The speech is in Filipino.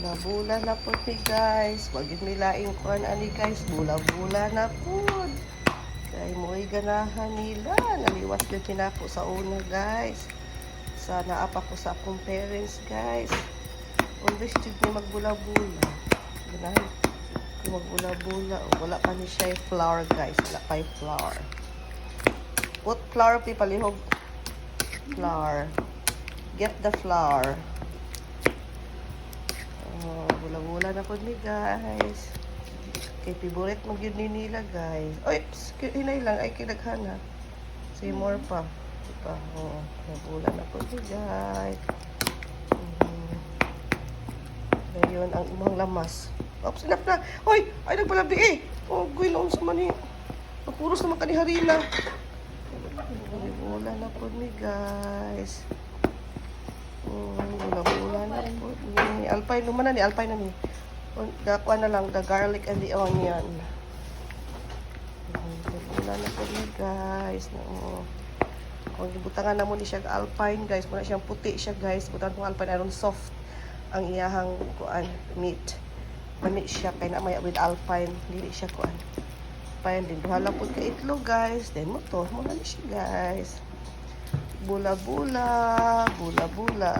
Bula-bula na po ni guys. Wag yun milaing kuan ani guys. Bula-bula na po. Kay mo'y ganahan nila. Naliwas din kinako sa una guys. Sa naapa ko sa akong parents guys. Always jud ni magbula-bula. Ganahan ko magbula-bula. Wala pa ni siya flour guys. Wala pa yung flour. Put flour pi palihog. Flour. Get the flour. Oh, bula-bula na po ni guys. Kay favorite mo yun ni nila guys. Oy, hinay lang ay kinaghana. Say more pa. Diba? Oh, bula na po ni guys. Ngayon ang imong lamas. Oops, sinap na. Hoy, ay nagpalabi eh. Oh, guy noon sa mani. Puros naman kani harina. Bula na po ni guys. Bula-bula na po ni. Alpine naman na ni. Alpine na ni. Gakuha na lang the garlic and the onion. Bula na po ni guys. Kung ibutangan na mo ni siya alpine guys. Muna siyang puti siya guys. Butangan mo alpine aron soft ang iyahang kuan meat. Mani siya kay na may with alpine. Dili siya kuan. Alpine din. Duhala po ka itlog guys. Then mo to. Muna ni siya guys. Bula-bula. Bula-bula.